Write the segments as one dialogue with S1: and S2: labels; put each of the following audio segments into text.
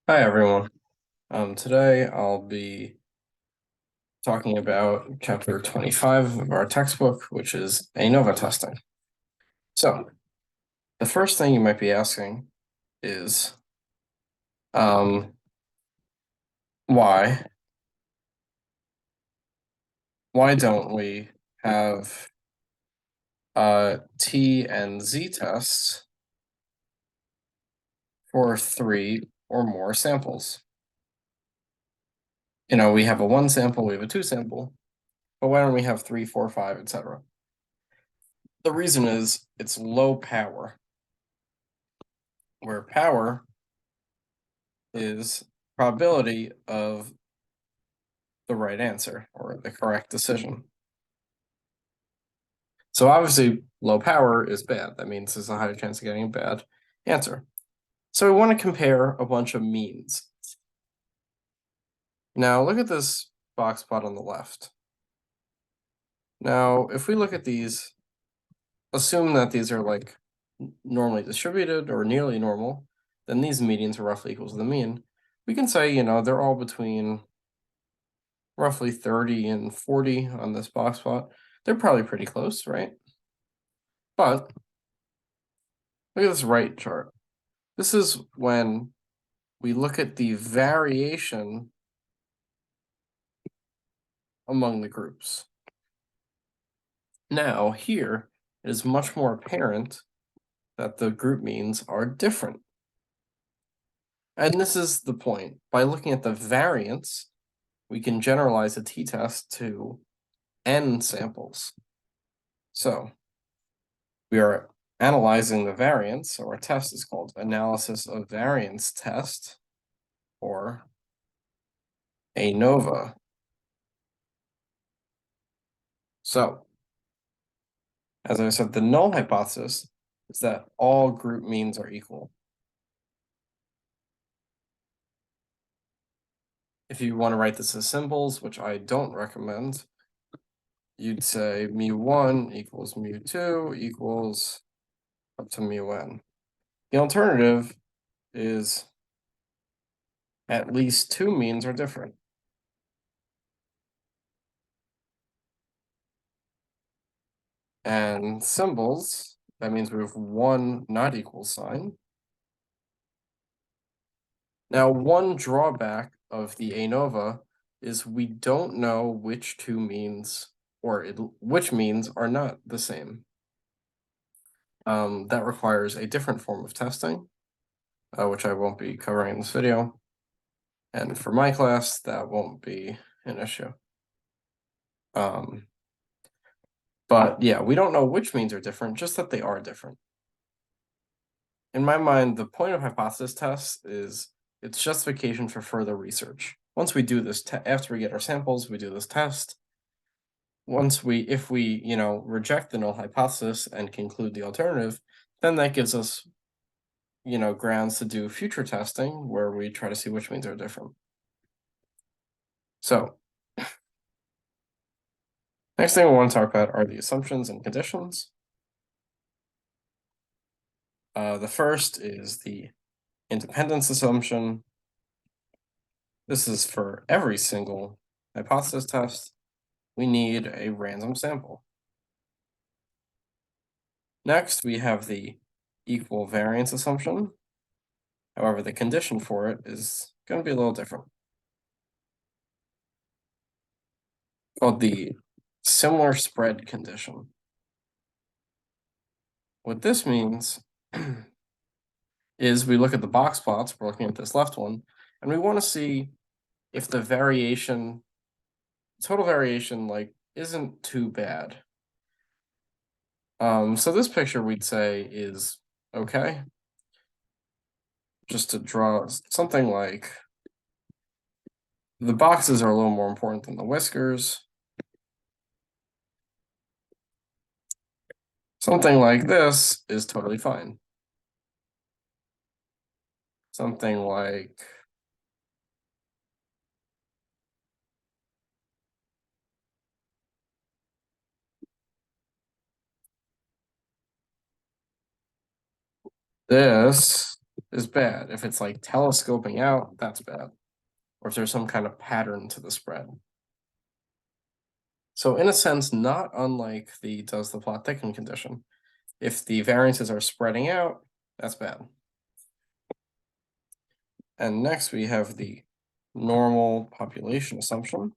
S1: Hi everyone. Today I'll be talking about chapter 25 of our textbook, which is ANOVA testing. So, the first thing you might be asking is, why? Why don't we have T and Z tests for 3 or more samples? We have a 1 sample, we have a 2 sample, but why don't we have 3, 4, 5, etc.? The reason is it's low power, where power is probability of the right answer or the correct decision. So obviously low power is bad. That means there's a higher chance of getting a bad answer. So we want to compare a bunch of means. Now look at this box plot on the left. Now, if we look at these, assume that these are like normally distributed or nearly normal, then these medians are roughly equal to the mean. We can say, they're all between roughly 30 and 40 on this box plot. They're probably pretty close, right? But look at this right chart. This is when we look at the variation among the groups. Now, here, it is much more apparent that the group means are different. And this is the point. By looking at the variance, we can generalize a t-test to n samples. So, we are analyzing the variance, so our test is called analysis of variance test, or ANOVA. So, as I said, the null hypothesis is that all group means are equal. If you want to write this as symbols, which I don't recommend, you'd say mu1 equals mu2 equals up to mu(n). The alternative is at least 2 means are different. And symbols, that means we have one not equal sign. Now, one drawback of the ANOVA is we don't know which 2 means which means are not the same. That requires a different form of testing, which I won't be covering in this video. And for my class, that won't be an issue. But yeah, we don't know which means are different, just that they are different. In my mind, the point of hypothesis tests is it's justification for further research. Once we do this, after we get our samples, we do this test. If we reject the null hypothesis and conclude the alternative, then that gives us, grounds to do future testing where we try to see which means are different. So, next thing we want to talk about are the assumptions and conditions. The first is the independence assumption. This is for every single hypothesis test. We need a random sample. Next, we have the equal variance assumption. However, the condition for it is going to be a little different. Called the similar spread condition. What this means is we look at the box plots, we're looking at this left one, and we want to see if the total variation, isn't too bad. So this picture we'd say is okay. Just to draw something like the boxes are a little more important than the whiskers. Something like this is totally fine. Something like this is bad. If it's like telescoping out, that's bad. Or if there's some kind of pattern to the spread. So in a sense, not unlike the does the plot thicken condition. If the variances are spreading out, that's bad. And next we have the normal population assumption.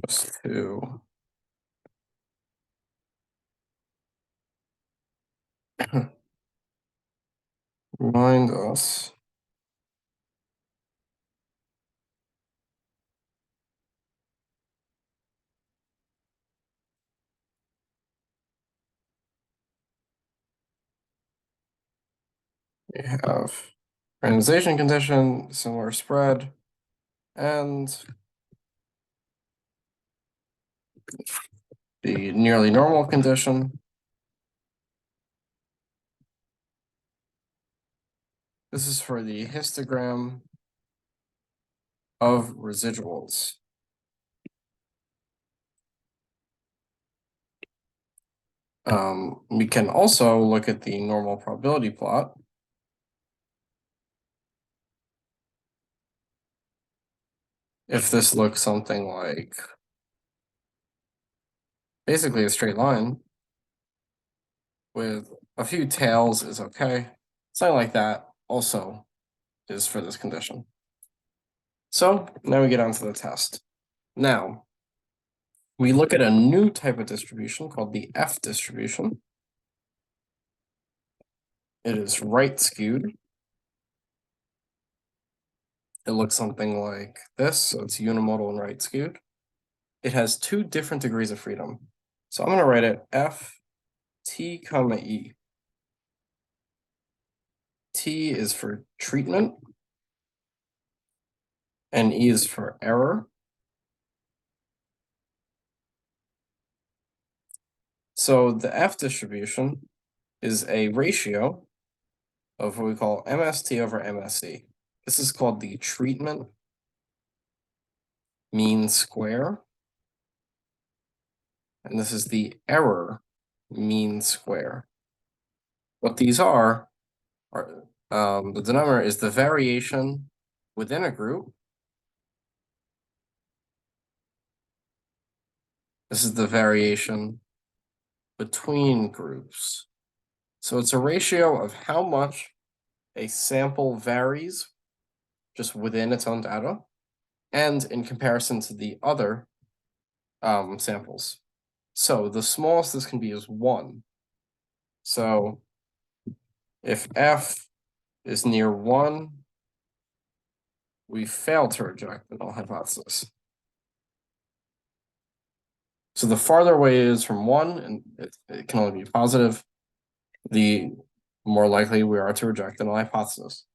S1: Just to remind us we have randomization condition, similar spread, and the nearly normal condition. This is for the histogram of residuals. We can also look at the normal probability plot. If this looks something like basically a straight line with a few tails is okay. Something like that also is for this condition. So now we get onto the test. Now, we look at a new type of distribution called the F distribution. It is right skewed. It looks something like this, so it's unimodal and right skewed. It has two different degrees of freedom. So I'm going to write it F T comma E. T is for treatment, and E is for error. So the F distribution is a ratio of what we call MST over MSE. This is called the treatment mean square. And this is the error mean square. What these are the denominator is the variation within a group. This is the variation between groups. So it's a ratio of how much a sample varies just within its own data and in comparison to the other samples. So the smallest this can be is 1. So if F is near 1, we fail to reject the null hypothesis. So the farther away it is from 1, and it can only be positive, the more likely we are to reject the null hypothesis.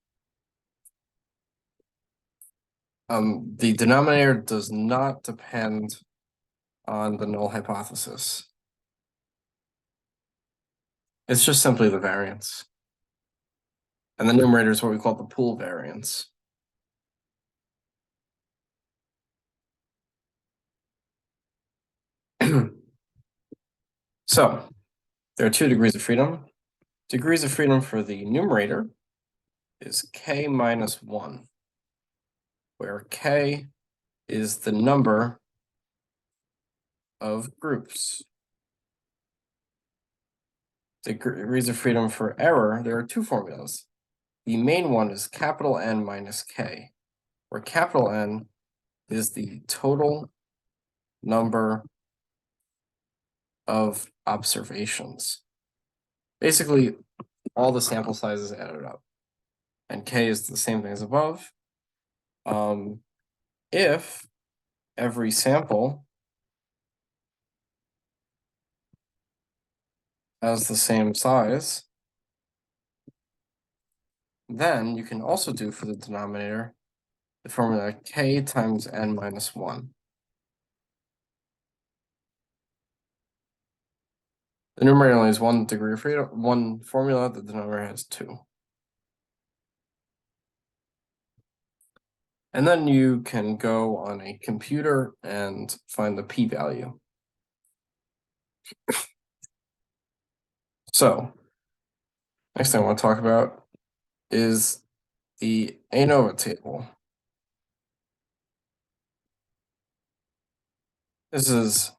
S1: The denominator does not depend on the null hypothesis. It's just simply the variance. And the numerator is what we call the pool variance. So there are 2 degrees of freedom. Degrees of freedom for the numerator is k minus 1, where k is the number of groups. Degrees of freedom for error, there are 2 formulas. The main one is capital N minus k, where capital N is the total number of observations. Basically, all the sample sizes added up. And k is the same thing as above. If every sample has the same size, then you can also do for the denominator the formula k times n minus 1. The numerator only has 1 degree of freedom, 1 formula, the denominator has 2. And then you can go on a computer and find the p-value. So, next thing I want to talk about is the ANOVA table. This is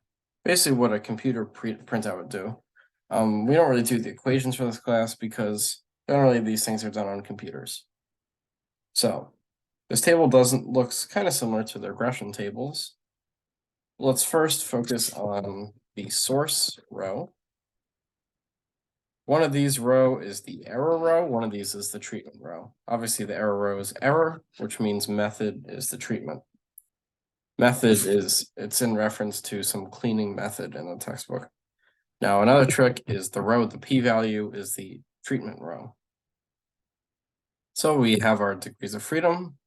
S1: basically what a computer printout would do. We don't really do the equations for this class because generally these things are done on computers. So this table looks kind of similar to the regression tables. Let's first focus on the source row. One of these row is the error row, one of these is the treatment row. Obviously the error row is error, which means method is the treatment. Method it's in reference to some cleaning method in the textbook. Now another trick is the row, the p-value is the treatment row. So we have our degrees of freedom,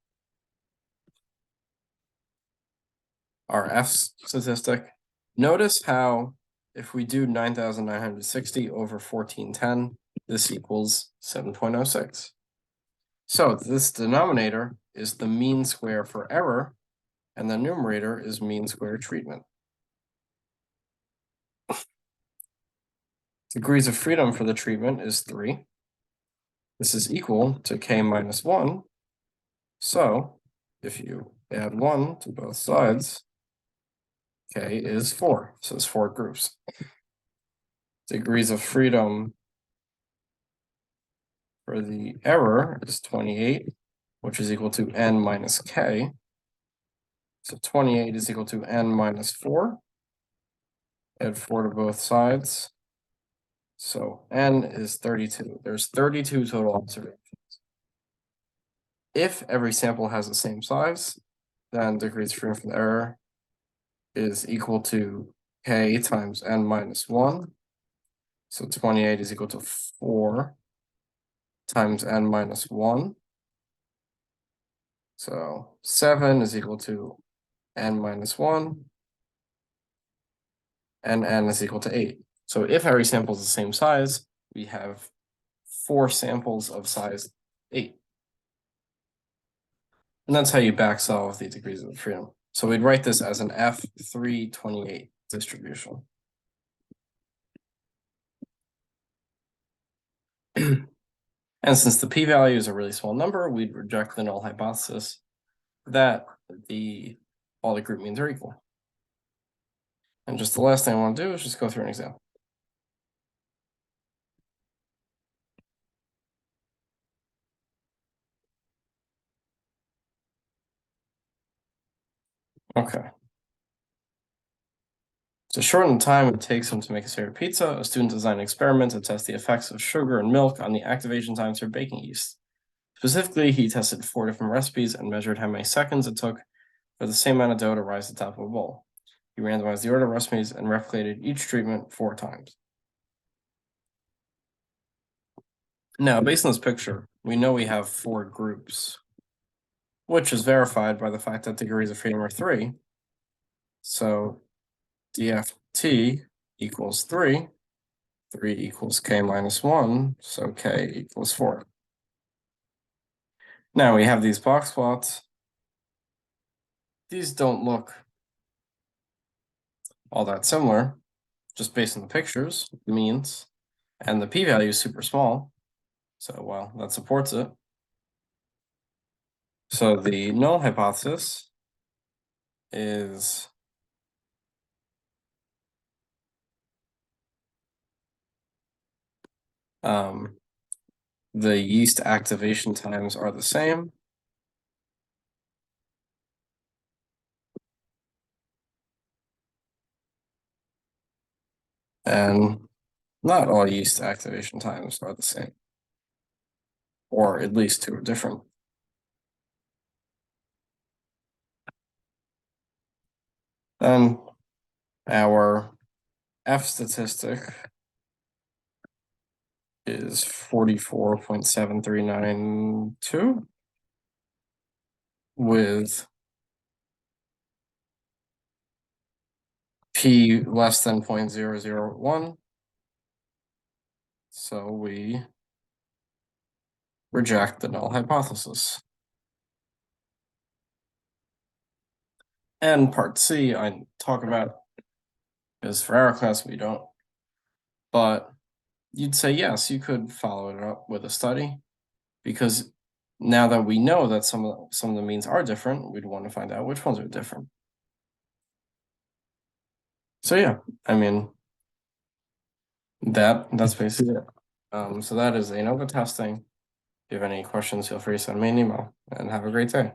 S1: our F statistic. Notice how if we do 9,960 over 1410, this equals 7.06. So this denominator is the mean square for error, and the numerator is mean square treatment. Degrees of freedom for the treatment is 3. This is equal to k minus 1. So if you add 1 to both sides, k is 4. So it's 4 groups. Degrees of freedom for the error is 28, which is equal to n minus k. So 28 is equal to n minus 4. Add 4 to both sides. So n is 32. There's 32 total observations. If every sample has the same size, then degrees of freedom for the error is equal to k times n minus 1. So 28 is equal to 4 times n minus 1. So 7 is equal to n minus 1. And n is equal to 8. So if every sample is the same size, we have 4 samples of size 8. And that's how you back solve the degrees of freedom. So we'd write this as an F328 distribution. And since the p-value is a really small number, we'd reject the null hypothesis that all the group means are equal. And just the last thing I want to do is just go through an example. Okay. To shorten the time it takes him to make his favorite pizza, a student designed an experiment to test the effects of sugar and milk on the activation times for baking yeast. Specifically, he tested 4 different recipes and measured how many seconds it took for the same amount of dough to rise to the top of a bowl. He randomized the order of recipes and replicated each treatment 4 times. Now, based on this picture, we know we have 4 groups, which is verified by the fact that degrees of freedom are 3. So DFT equals 3. 3 equals k minus 1, so k equals 4. Now we have these box plots. These don't look all that similar, just based on the pictures, the means, and the p-value is super small. So, well, that supports it. So the null hypothesis is the yeast activation times are the same. And not all yeast activation times are the same, or at least 2 are different. Then our F statistic is 44.7392 with p less than 0.001. So we reject the null hypothesis. And part C, I talk about, because for our class we don't. But you'd say yes, you could follow it up with a study, because now that we know that some of the means are different, we'd want to find out which ones are different. So yeah, I mean, that's basically it. So that is ANOVA testing. If you have any questions, feel free to send me an email, and have a great day.